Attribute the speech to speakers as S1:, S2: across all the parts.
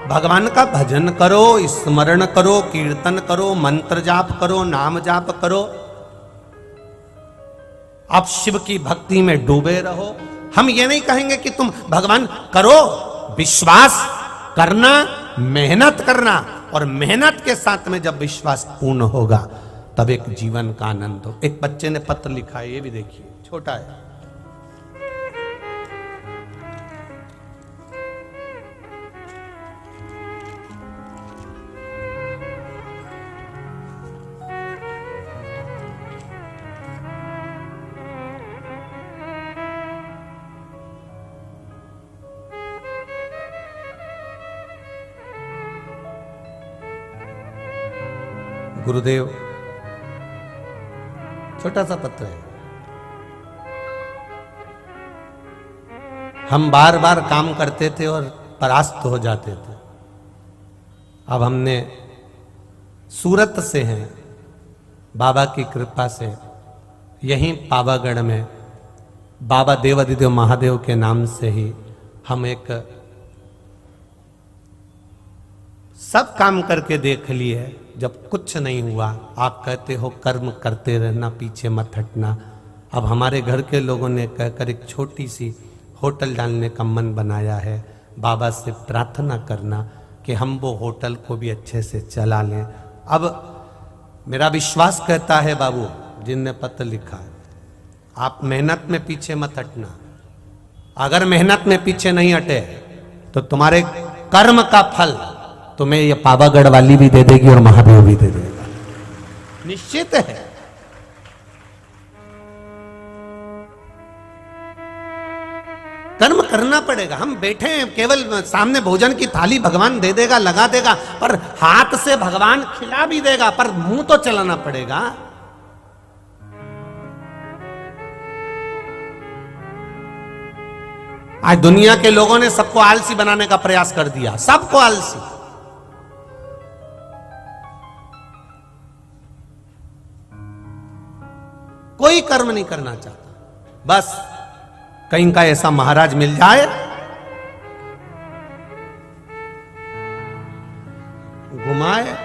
S1: भगवान का भजन करो, स्मरण करो, कीर्तन करो, मंत्र जाप करो, नाम जाप करो। आप शिव की भक्ति में डूबे रहो। हम ये नहीं कहेंगे कि तुम भगवान करो, विश्वास करना, मेहनत करना, और मेहनत के साथ में जब विश्वास पूर्ण होगा तब एक जीवन का आनंद हो। एक बच्चे ने पत्र लिखा है, ये भी देखिए, छोटा है। गुरुदेव, छोटा सा पत्र है। हम बार बार काम करते थे और परास्त हो जाते थे। अब हमने सूरत से हैं, बाबा की कृपा से यहीं पावागढ़ में बाबा देवाधिदेव महादेव के नाम से ही हम एक सब काम करके देख लिए। जब कुछ नहीं हुआ, आप कहते हो कर्म करते रहना, पीछे मत हटना। अब हमारे घर के लोगों ने कहकर एक छोटी सी होटल डालने का मन बनाया है। बाबा से प्रार्थना करना कि हम वो होटल को भी अच्छे से चला लें। अब मेरा विश्वास कहता है बाबू जिनने पत्र लिखा है, आप मेहनत में पीछे मत हटना। अगर मेहनत में पीछे नहीं हटे तो तुम्हारे कर्म का फल तुम्हें ये पावागढ़ वाली भी दे देगी और महादेव भी दे देगा, निश्चित है। कर्म करना पड़ेगा। हम बैठे हैं, केवल सामने भोजन की थाली भगवान दे देगा, लगा देगा, पर हाथ से भगवान खिला भी देगा, पर मुंह तो चलाना पड़ेगा। आज दुनिया के लोगों ने सबको आलसी बनाने का प्रयास कर दिया, सबको आलसी। कोई कर्म नहीं करना चाहता, बस कहीं का ऐसा महाराज मिल जाए, घुमाए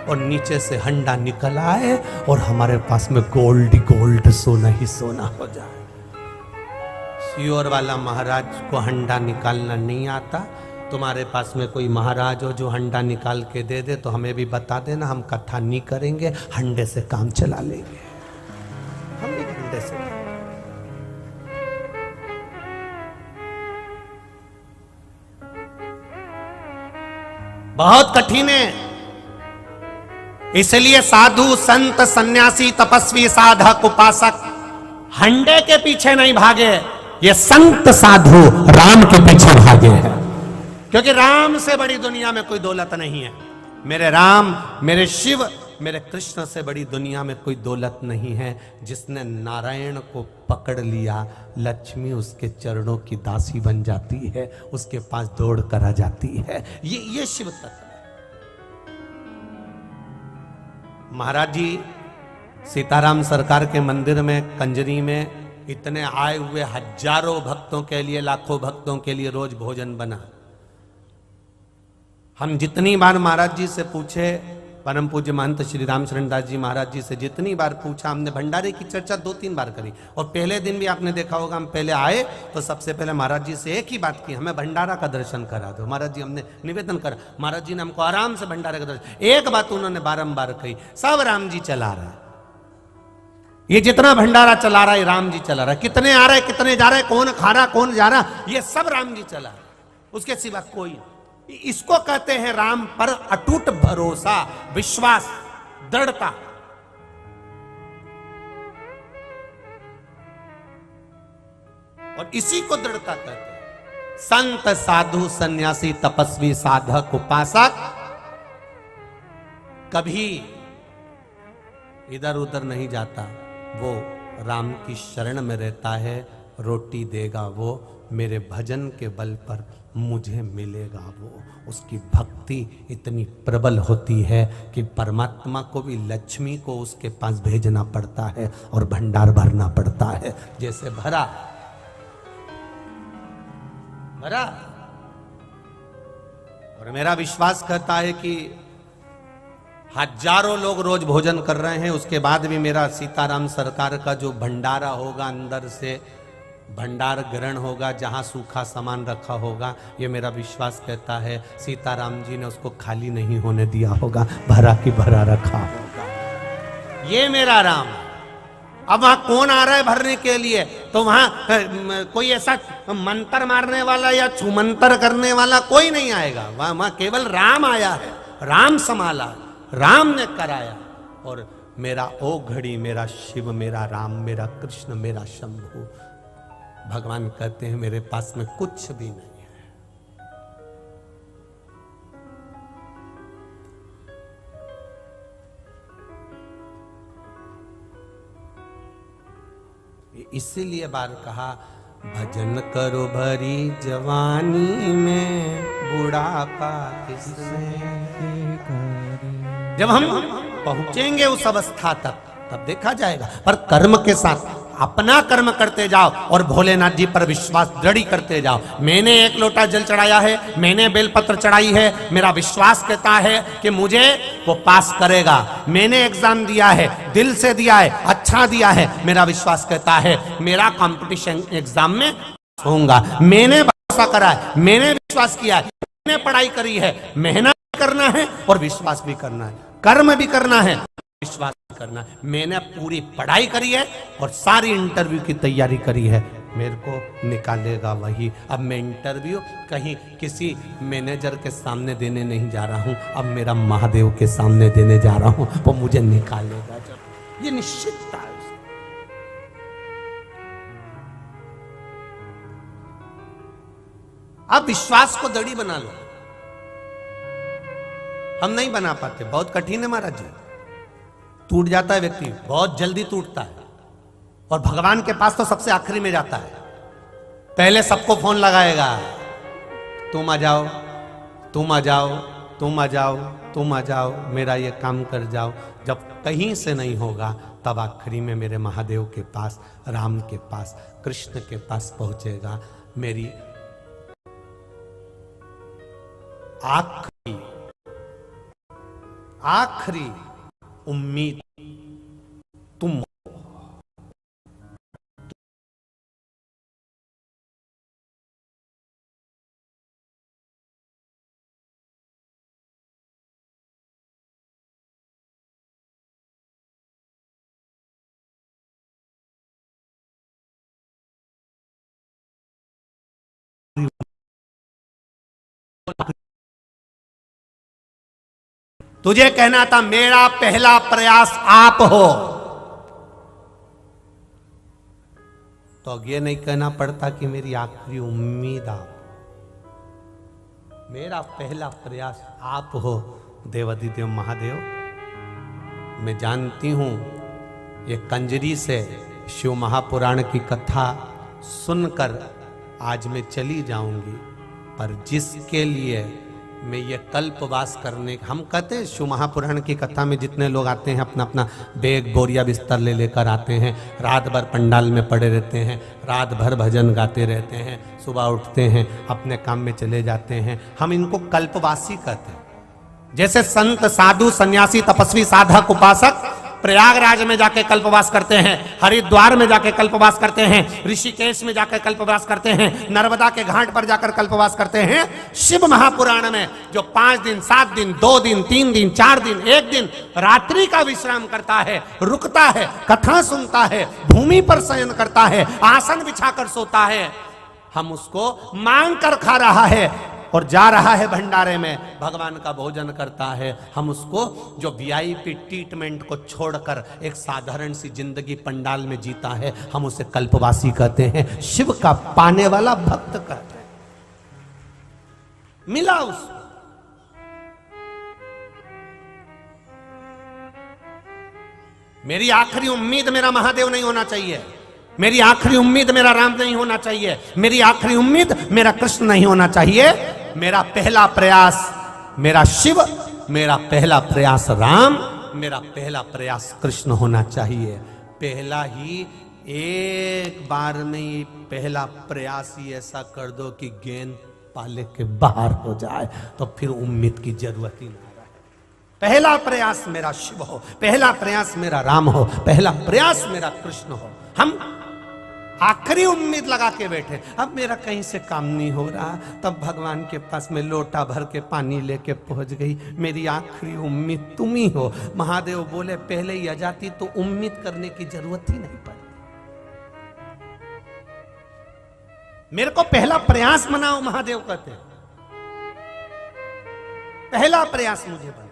S1: और नीचे से हंडा निकल आए और हमारे पास में गोल्ड गोल्ड, सोना ही सोना हो जाए। सियोर वाला महाराज को हंडा निकालना नहीं आता। तुम्हारे पास में कोई महाराज हो जो हंडा निकाल के दे दे तो हमें भी बता देना, हम कथा नहीं करेंगे, हंडे से काम चला लेंगे। हम भी हंडे से। बहुत कठिन है, इसलिए साधु संत सन्यासी तपस्वी साधक उपासक हंडे के पीछे नहीं भागे, ये संत साधु राम के पीछे भागे हैं। क्योंकि राम से बड़ी दुनिया में कोई दौलत नहीं है। मेरे राम, मेरे शिव, मेरे कृष्ण से बड़ी दुनिया में कोई दौलत नहीं है। जिसने नारायण को पकड़ लिया, लक्ष्मी उसके चरणों की दासी बन जाती है, उसके पास दौड़ कर आ जाती है। ये शिव तत्व है। महाराज जी सीताराम सरकार के मंदिर में कंजरी में इतने आए हुए हजारों भक्तों के लिए, लाखों भक्तों के लिए रोज भोजन बना। हम जितनी बार महाराज जी से पूछे, परम पूज्य महंत श्री राम शरण दास जी महाराज जी से जितनी बार पूछा, हमने भंडारे की चर्चा 2-3 बार करी। और पहले दिन भी आपने देखा होगा, हम पहले आए तो सबसे पहले महाराज जी से एक ही बात की, हमें भंडारा का दर्शन करा दो। महाराज जी हमने निवेदन करा, महाराज जी ने हमको आराम से भंडारे का दर्शन, एक बात उन्होंने बारंबार कही, सब राम जी चला रहा है। ये जितना भंडारा चला रहा है राम जी चला रहा है। कितने आ रहे, कितने जा रहे, कौन खा रहा, कौन जा रहा, ये सब राम जी चला रहा है, उसके सिवा कोई नहीं। इसको कहते हैं राम पर अटूट भरोसा, विश्वास, दृढ़ता। और इसी को दृढ़ता कहते हैं। संत साधु सन्यासी तपस्वी साधक उपासक कभी इधर उधर नहीं जाता, वो राम की शरण में रहता है। रोटी देगा वो, मेरे भजन के बल पर मुझे मिलेगा वो। उसकी भक्ति इतनी प्रबल होती है कि परमात्मा को भी लक्ष्मी को उसके पास भेजना पड़ता है और भंडार भरना पड़ता है। जैसे भरा और और मेरा विश्वास कहता है कि हजारों लोग रोज भोजन कर रहे हैं, उसके बाद भी मेरा सीताराम सरकार का जो भंडारा होगा, अंदर से भंडार ग्रहण होगा, जहां सूखा सामान रखा होगा, ये मेरा विश्वास कहता है सीताराम जी ने उसको खाली नहीं होने दिया होगा, भरा की भरा रखा होगा। ये मेरा राम। अब वहां कौन आ रहा है भरने के लिए? तो वहां कोई ऐसा मंत्र मारने वाला या छुमंतर करने वाला कोई नहीं आएगा। वहां केवल राम आया है, राम संभाला, राम ने कराया। और मेरा ओ घड़ी, मेरा शिव, मेरा राम, मेरा कृष्ण, मेरा शंभु। भगवान कहते हैं मेरे पास में कुछ भी नहीं है। इसीलिए बार कहा, भजन करो भरी जवानी में, बुढ़ापा इसमें। जब हम पहुंचेंगे उस अवस्था तक, तब देखा जाएगा। पर कर्म के साथ अपना कर्म करते जाओ और भोलेनाथ जी पर विश्वास दृढ़ करते जाओ। मैंने 1 लोटा जल चढ़ाया है, मैंने बेलपत्र चढ़ाई है, मेरा विश्वास कहता है कि मुझे वो पास करेगा। मैंने एग्जाम दिया है, दिल से दिया है, अच्छा दिया है, मेरा विश्वास कहता है मेरा कंपटीशन एग्जाम में होऊंगा। मैंने भरोसा करा है, मैंने विश्वास किया है, मैंने पढ़ाई करी है, मेहनत करना है और विश्वास भी करना है, कर्म भी करना है, विश्वास करना है। मैंने पूरी पढ़ाई करी है और सारी इंटरव्यू की तैयारी करी है, मेरे को निकालेगा वही। अब मैं इंटरव्यू कहीं किसी मैनेजर के सामने देने नहीं जा रहा हूं, अब मेरा महादेव के सामने देने जा रहा हूं, वो मुझे निकालेगा जब। ये निश्चितता है। अब विश्वास को दड़ी बना लो। हम नहीं बना पाते, बहुत कठिन है महाराज जी। टूट जाता है व्यक्ति, बहुत जल्दी टूटता है। और भगवान के पास तो सबसे आखिरी में जाता है। पहले सबको फोन लगाएगा, तुम आ जाओ, तुम आ जाओ, तुम आ जाओ, तुम आ जाओ, मेरा ये काम कर जाओ। जब कहीं से नहीं होगा, तब आखिरी में मेरे महादेव के पास, राम के पास, कृष्ण के पास पहुंचेगा। मेरी आखिरी उम्मीद तुम हो। तुझे कहना था मेरा पहला प्रयास आप हो, तो ये नहीं कहना पड़ता कि मेरी आखिरी उम्मीद आप। मेरा पहला प्रयास आप हो देवाधिदेव महादेव। मैं जानती हूं ये कंजरी से शिव महापुराण की कथा सुनकर आज मैं चली जाऊंगी, पर जिसके लिए मैं ये कल्पवास करने, हम कहते हैं शिव महापुराण की कथा में जितने लोग आते हैं अपना अपना बैग बोरिया बिस्तर ले लेकर आते हैं, रात भर पंडाल में पड़े रहते हैं, रात भर भजन गाते रहते हैं, सुबह उठते हैं अपने काम में चले जाते हैं। हम इनको कल्पवासी कहते हैं। जैसे संत, साधु, सन्यासी, तपस्वी, साधक, उपासक प्रयागराज में जाके कल्पवास करते हैं, हरिद्वार में जाके कल्पवास करते हैं, ऋषिकेश में जाकर कल्पवास करते हैं, नर्मदा के घाट पर जाकर कल्पवास करते हैं। शिव महापुराण में जो 5 दिन, 7 दिन, 2 दिन, 3 दिन, 4 दिन, 1 दिन रात्रि का विश्राम करता है, रुकता है, कथा सुनता है, भूमि पर शयन करता है, आसन बिछाकर सोता है, हम उसको मांग कर खा रहा है और जा रहा है भंडारे में, भगवान का भोजन करता है। हम उसको जो वीआईपी ट्रीटमेंट को छोड़कर एक साधारण सी जिंदगी पंडाल में जीता है, हम उसे कल्पवासी कहते हैं, शिव का पाने वाला भक्त कहते हैं। मिला उसको। मेरी आखिरी उम्मीद मेरा महादेव नहीं होना चाहिए, मेरी आखिरी उम्मीद मेरा राम नहीं होना चाहिए, मेरी आखिरी उम्मीद मेरा कृष्ण नहीं होना चाहिए। मेरा पहला प्रयास मेरा शिव, मेरा पहला प्रयास राम, मेरा पहला प्रयास कृष्ण होना चाहिए। पहला ही, एक बार में ही पहला प्रयास ही ऐसा कर दो कि गेंद पाले के बाहर हो जाए तो फिर उम्मीद की जरूरत ही ना रहे। पहला प्रयास मेरा शिव हो, पहला प्रयास मेरा राम हो, पहला प्रयास मेरा कृष्ण हो। हम आखिरी उम्मीद लगा के बैठे, अब मेरा कहीं से काम नहीं हो रहा, तब भगवान के पास में लोटा भर के पानी लेके पहुंच गई, मेरी आखिरी उम्मीद तुम ही हो। महादेव बोले पहले ही आ जाती तो उम्मीद करने की जरूरत ही नहीं पड़ती। मेरे को पहला प्रयास मनाओ, महादेव कहते हैं, पहला प्रयास मुझे बना।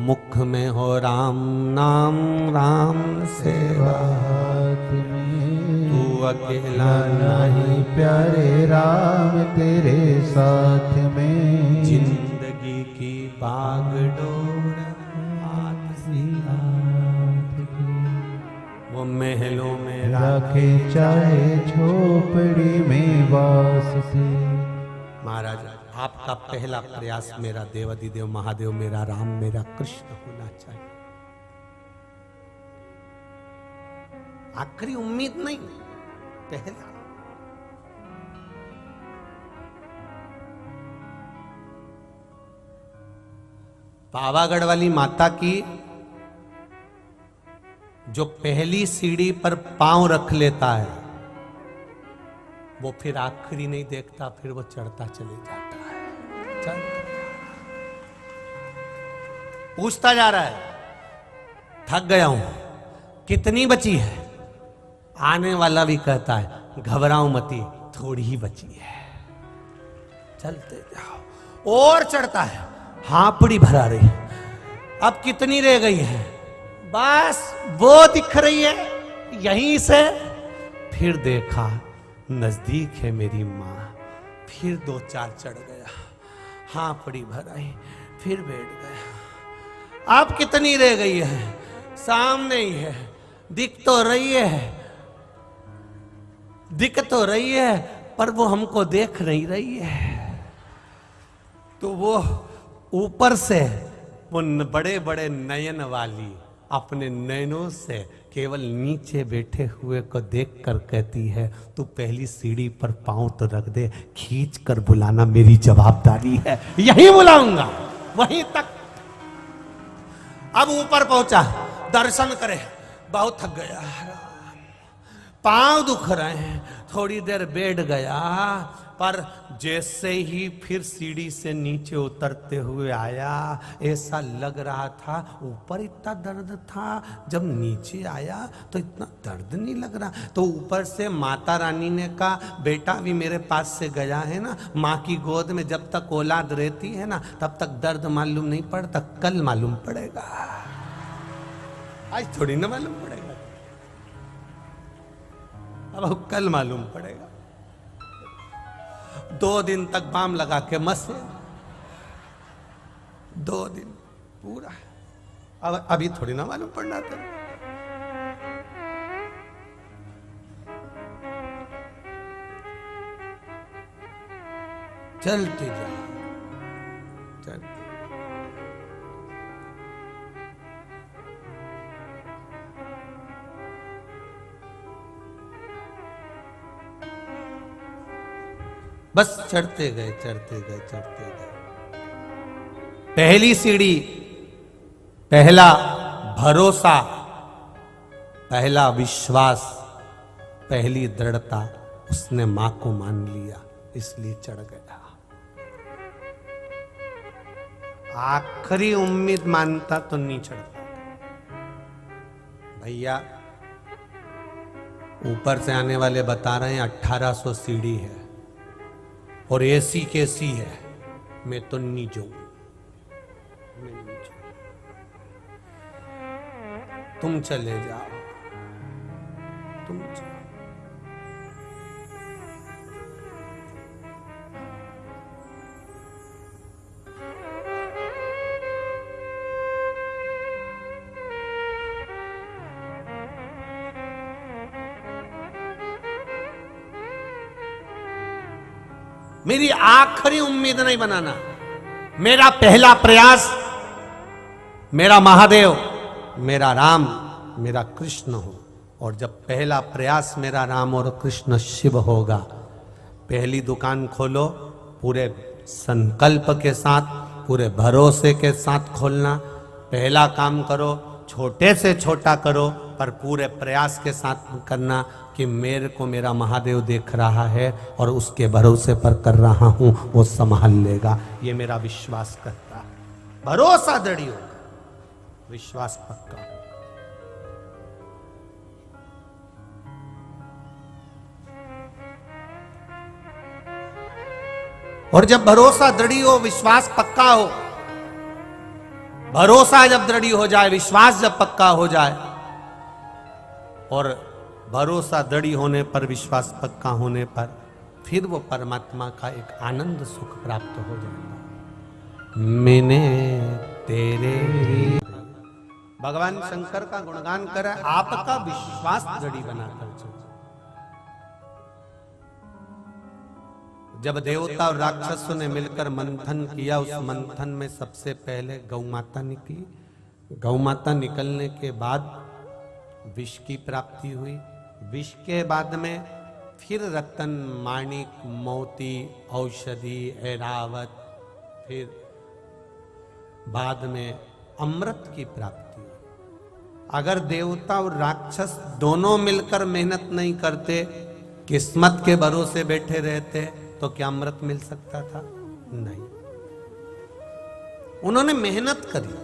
S1: मुख में हो राम नाम, राम सेवा तू अकेला
S2: नहीं प्यारे राम तेरे साथ में।
S1: जिंदगी की बागडोर हाथ सी वो महलों में
S2: रखे चाहे झोपड़ी में वास से।
S1: महाराज आपका पहला प्रयास मेरा देवाधिदेव महादेव, मेरा राम, मेरा कृष्ण होना चाहिए। आखिरी उम्मीद नहीं, पहला। पावागढ़ वाली माता की जो पहली सीढ़ी पर पांव रख लेता है वो फिर आखिरी नहीं देखता, फिर वो चढ़ता चले जाता है। पूछता जा रहा है, थक गया हूं, कितनी बची है? आने वाला भी कहता है घबराओ मती, थोड़ी ही बची है, चलते जाओ। और चढ़ता है, हापड़ी भरा रही, अब कितनी रह गई है? बस वो दिख रही है यहीं से। फिर देखा नजदीक है मेरी मां, फिर 2-4 चढ़ गया, हापड़ी भराई, फिर बैठ गया। अब कितनी रह गई है? सामने ही है, दिख तो रही है, दिख तो रही है, पर वो हमको देख नहीं रही है। तो वो ऊपर से वो बड़े बड़े नयन वाली अपने नयनों से केवल नीचे बैठे हुए को देखकर कहती है तू पहली सीढ़ी पर पांव तो रख दे, खींच कर बुलाना मेरी जवाबदारी है। यही बुलाऊंगा, वहीं तक। अब ऊपर पहुंचा, दर्शन करे, बहुत थक गया, पांव दुख रहे हैं, थोड़ी देर बैठ गया, पर जैसे ही फिर सीढ़ी से नीचे उतरते हुए आया, ऐसा लग रहा था ऊपर इतना दर्द था, जब नीचे आया तो इतना दर्द नहीं लग रहा। तो ऊपर से माता रानी ने कहा बेटा भी मेरे पास से गया है ना, माँ की गोद में जब तक औलाद रहती है ना तब तक दर्द मालूम नहीं पड़ता, कल मालूम पड़ेगा, आज थोड़ी ना मालूम पड़ेगा, अब कल मालूम पड़ेगा। 2 दिन तक बाम लगा के मसे, 2 दिन पूरा। अब अभी थोड़ी ना मालूम पड़ना था। चलते जाओ, चलते। बस चढ़ते गए, चढ़ते गए, चढ़ते गए। पहली सीढ़ी, पहला भरोसा, पहला विश्वास, पहली दृढ़ता, उसने मां को मान लिया, इसलिए चढ़ गया। आखिरी उम्मीद मानता तो नहीं चढ़ता। भैया ऊपर से आने वाले बता रहे हैं 1800 सीढ़ी है और ऐसी कैसी है, मैं तो नहीं जाऊं, मैं नहीं जाऊं, तुम चले जाओ, तुम जाओ। मेरी आखिरी उम्मीद नहीं बनाना, मेरा पहला प्रयास मेरा महादेव, मेरा राम, मेरा कृष्ण हो। और जब पहला प्रयास मेरा राम और कृष्ण शिव होगा, पहली दुकान खोलो पूरे संकल्प के साथ, पूरे भरोसे के साथ खोलना। पहला काम करो, छोटे से छोटा करो, पर पूरे प्रयास के साथ करना कि मेरे को मेरा महादेव देख रहा है और उसके भरोसे पर कर रहा हूं, वो संभाल लेगा, ये मेरा विश्वास करता है। भरोसा दृढ़ होगा, विश्वास पक्का। और जब भरोसा दृढ़ हो, विश्वास पक्का हो, भरोसा जब दृढ़ हो जाए, विश्वास जब पक्का हो जाए, और भरोसा दृढ़ होने पर, विश्वास पक्का होने पर, फिर वो परमात्मा का एक आनंद सुख प्राप्त हो जाएगा। मैंने तेरे भगवान शंकर का गुणगान करा, आपका विश्वास दृढ़ बनाकर चलो। जब देवता और राक्षसों ने मिलकर मंथन किया, उस मंथन में सबसे पहले गौ माता निकली। गौ माता निकलने के बाद विष की प्राप्ति हुई। विष के बाद में फिर रतन, माणिक, मोती, औषधि, ऐरावत, फिर बाद में अमृत की प्राप्ति हुई। अगर देवता और राक्षस दोनों मिलकर मेहनत नहीं करते, किस्मत के भरोसे बैठे रहते, तो क्या अमृत मिल सकता था? नहीं। उन्होंने मेहनत करी,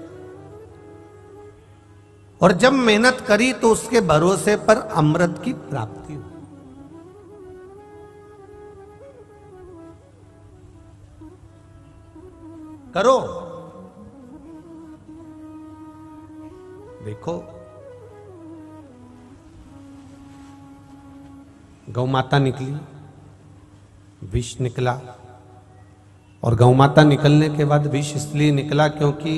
S1: और जब मेहनत करी तो उसके भरोसे पर अमृत की प्राप्ति हुई। करो, देखो गौ माता निकली, विष निकला, और गौ माता निकलने के बाद विष इसलिए निकला क्योंकि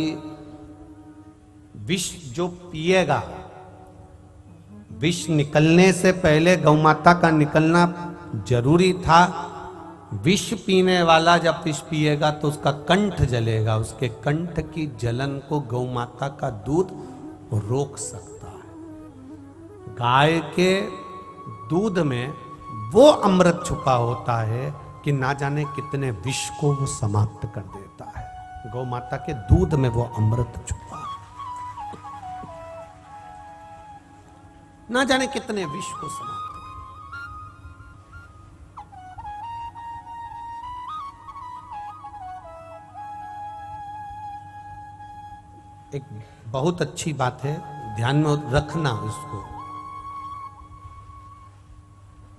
S1: विष जो पिएगा, विष निकलने से पहले गौ माता का निकलना जरूरी था। विष पीने वाला जब विष पिएगा तो उसका कंठ जलेगा, उसके कंठ की जलन को गौ माता का दूध रोक सकता है। गाय के दूध में वो अमृत छुपा होता है कि ना जाने कितने विष को वो समाप्त कर देता है। गौ माता के दूध में वो अमृत छुपा है, ना जाने कितने विष को समाप्त। एक बहुत अच्छी बात है, ध्यान में रखना इसको।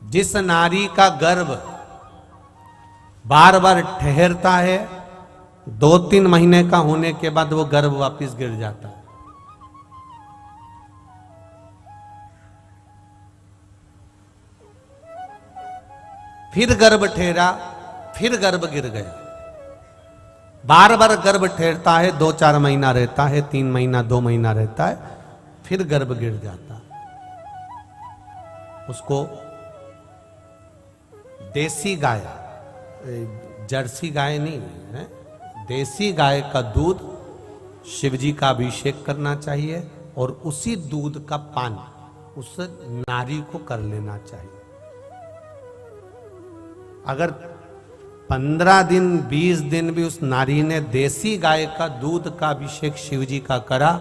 S1: जिस नारी का गर्भ बार बार ठहरता है, 2-3 महीने का होने के बाद वो गर्भ वापस गिर जाता है। फिर गर्भ ठहरा, फिर गर्भ गिर गया। बार बार गर्भ ठहरता है, 2-4 महीना रहता है, 3 महीना 2 महीना रहता है, फिर गर्भ गिर जाता है। उसको देसी गाय, जर्सी गाय नहीं है, देसी गाय का दूध शिवजी का अभिषेक करना चाहिए, और उसी दूध का पान उस नारी को कर लेना चाहिए। अगर 15 दिन 20 दिन भी उस नारी ने देसी गाय का दूध का अभिषेक शिवजी का करा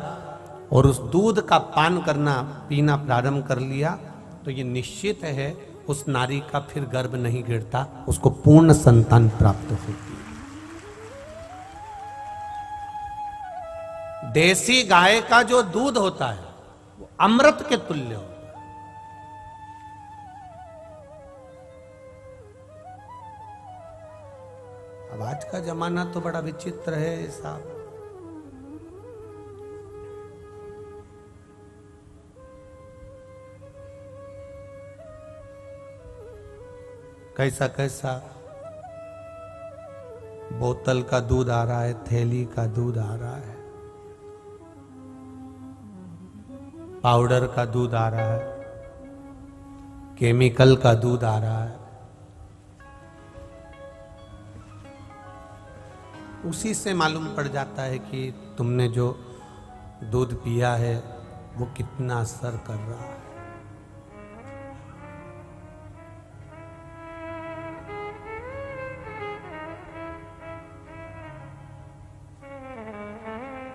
S1: और उस दूध का पान करना, पीना प्रारंभ कर लिया, तो ये निश्चित है उस नारी का फिर गर्भ नहीं गिरता, उसको पूर्ण संतान प्राप्त होती है। देसी गाय का जो दूध होता है वो अमृत के तुल्य होता है। अब आज का जमाना तो बड़ा विचित्र है साहब। कैसा कैसा बोतल का दूध आ रहा है, थैली का दूध आ रहा है, पाउडर का दूध आ रहा है, केमिकल का दूध आ रहा है। उसी से मालूम पड़ जाता है कि तुमने जो दूध पिया है वो कितना असर कर रहा है।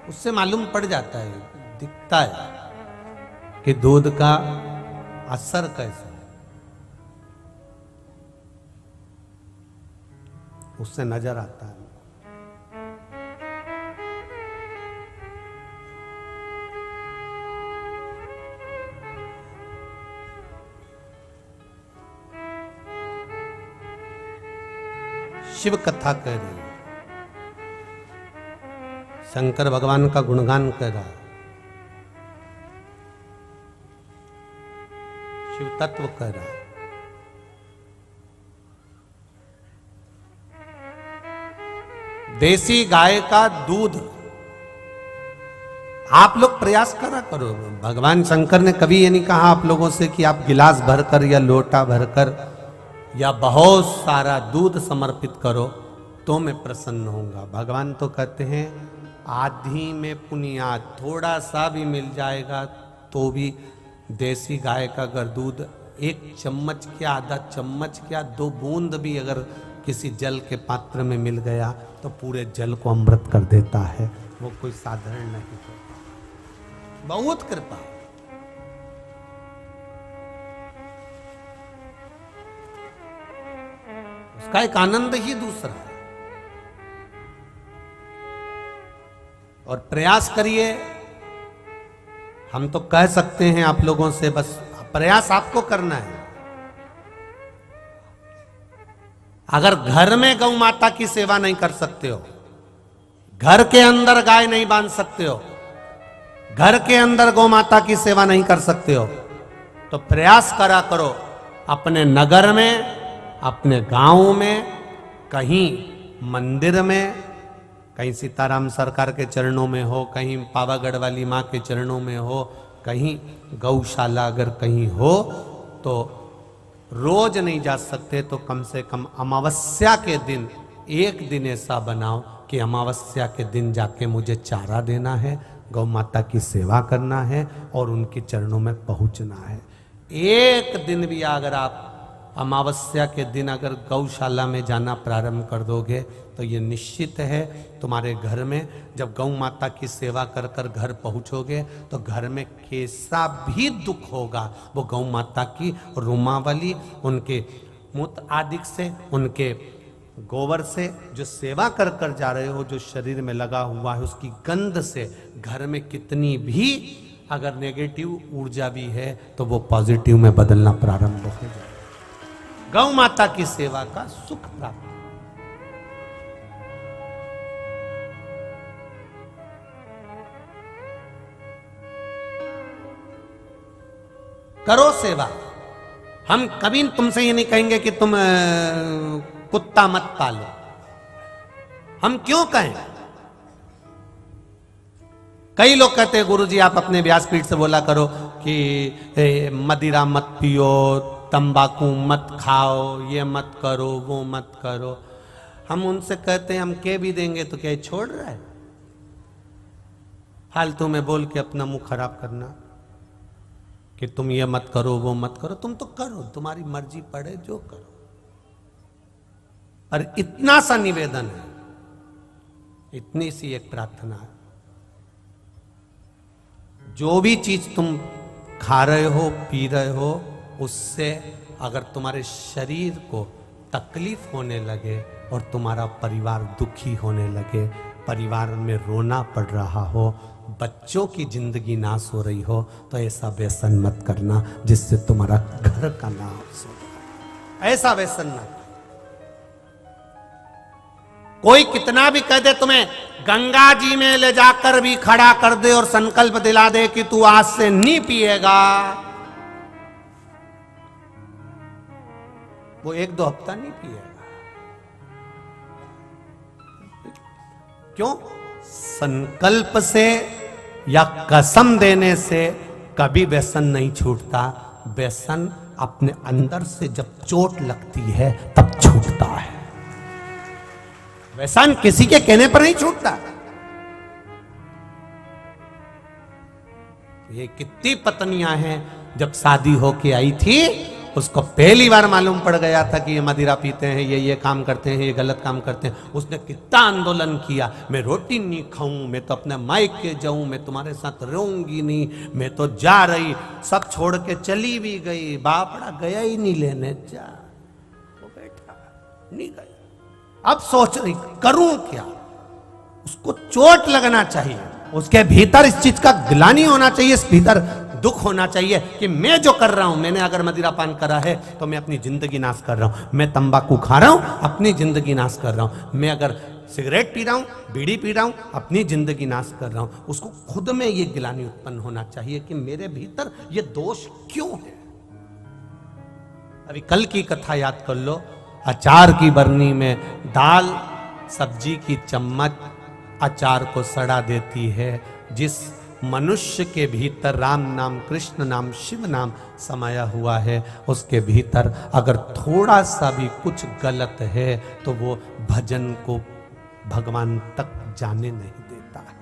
S1: उससे मालूम पड़ जाता है, दिखता है कि दूध का असर कैसा है, उससे नजर आता है। शिव कथा कह रही है, शंकर भगवान का गुणगान कर रहा है, शिव तत्व कह रहा है। देसी गाय का दूध आप लोग प्रयास करा करो। भगवान शंकर ने कभी ये नहीं कहा आप लोगों से कि आप गिलास भरकर या लोटा भरकर या बहुत सारा दूध समर्पित करो तो मैं प्रसन्न होऊंगा। भगवान तो कहते हैं आधी में पुनियाद, थोड़ा सा भी मिल जाएगा तो भी देसी गाय का अगर दूध 1 चम्मच क्या, आधा चम्मच क्या, 2 बूंद भी अगर किसी जल के पात्र में मिल गया तो पूरे जल को अमृत कर देता है। वो कोई साधारण नहीं है, बहुत कृपा। उसका एक आनंद ही दूसरा है। और प्रयास करिए, हम तो कह सकते हैं आप लोगों से, बस प्रयास आपको करना है। अगर घर में गौ माता की सेवा नहीं कर सकते हो, घर के अंदर गाय नहीं बांध सकते हो, घर के अंदर गौ माता की सेवा नहीं कर सकते हो, तो प्रयास करा करो अपने नगर में, अपने गांव में, कहीं मंदिर में, कहीं सीताराम सरकार के चरणों में हो, कहीं पावागढ़ वाली माँ के चरणों में हो, कहीं गौशाला अगर कहीं हो, तो रोज नहीं जा सकते तो कम से कम अमावस्या के दिन एक दिन ऐसा बनाओ कि अमावस्या के दिन जाके मुझे चारा देना है, गौ माता की सेवा करना है और उनके चरणों में पहुंचना है। एक दिन भी अगर आप अमावस्या के दिन अगर गौशाला में जाना प्रारंभ कर दोगे तो ये निश्चित है तुम्हारे घर में जब गौ माता की सेवा कर कर घर पहुंचोगे तो घर में कैसा भी दुख होगा वो गौ माता की रोमावली, उनके मूत्र आदि से, उनके गोबर से जो सेवा कर कर जा रहे हो, जो शरीर में लगा हुआ है, उसकी गंध से घर में कितनी भी अगर नेगेटिव ऊर्जा भी है तो वो पॉजिटिव में बदलना प्रारंभ हो जाए। गौ माता की सेवा का सुख प्राप्त करो सेवा। हम कभी तुमसे ये नहीं कहेंगे कि तुम कुत्ता मत पालो, हम क्यों कहें? कई लोग कहते हैं गुरुजी आप अपने व्यासपीठ से बोला करो कि मदिरा मत पियो, तंबाकू मत खाओ, ये मत करो, वो मत करो। हम उनसे कहते हैं हम कह भी देंगे तो क्या छोड़ रहा है? फालतू में बोल के अपना मुंह खराब करना कि तुम ये मत करो, वो मत करो। तुम तो करो, तुम्हारी मर्जी पड़े जो करो। और इतना सा निवेदन है, इतनी सी एक प्रार्थना है, जो भी चीज तुम खा रहे हो, पी रहे हो, उससे अगर तुम्हारे शरीर को तकलीफ होने लगे और तुम्हारा परिवार दुखी होने लगे, परिवार में रोना पड़ रहा हो, बच्चों की जिंदगी नाश हो रही हो, तो ऐसा व्यसन मत करना जिससे तुम्हारा घर का नाश हो। ऐसा व्यसन ना। कोई कितना भी कह दे तुम्हें गंगा जी में ले जाकर भी खड़ा कर दे और संकल्प दिला दे कि तू आज से नहीं पिएगा, वो 1-2 हफ्ता नहीं पिएगा। क्यों? संकल्प से या कसम देने से कभी व्यसन नहीं छूटता। व्यसन अपने अंदर से जब चोट लगती है तब छूटता है। व्यसन किसी के कहने पर नहीं छूटता। ये कितनी पत्नियां हैं जब शादी होके आई थी उसको पहली बार मालूम पड़ गया था कि ये मदिरा पीते हैं, ये काम करते हैं, ये गलत काम करते हैं, उसने कितना आंदोलन किया, मैं रोटी नहीं खाऊं, मैं तो अपने मायके जाऊं, मैं तुम्हारे साथ रहूंगी नहीं, मैं तो जा रही, सब छोड़ के चली भी गई। बापड़ा गया ही नहीं लेने, जा वो बैठा नहीं गया। अब सोच रही करूं क्या, उसको चोट लगना चाहिए, उसके भीतर इस चीज का ग्लानि होना चाहिए, इस भीतर दुख होना चाहिए कि मैं जो कर रहा हूं, मैंने अगर मदिरा पान करा है तो मैं अपनी जिंदगी नाश कर रहा हूं, मैं तंबाकू खा रहा हूं अपनी जिंदगी नाश कर रहा हूं, मैं अगर सिगरेट पी रहा हूं, बीड़ी पी रहा हूं, अपनी जिंदगी नाश कर रहा हूं। उसको खुद में ये ग्लानि उत्पन्न होना चाहिए कि मेरे भीतर ये दोष क्यों है। अभी कल की कथा याद कर लो, अचार की बरनी में दाल सब्जी की चम्मच अचार को सड़ा देती है। जिस मनुष्य के भीतर राम नाम, कृष्ण नाम, शिव नाम समाया हुआ है, उसके भीतर अगर थोड़ा सा भी कुछ गलत है तो वो भजन को भगवान तक जाने नहीं देता है।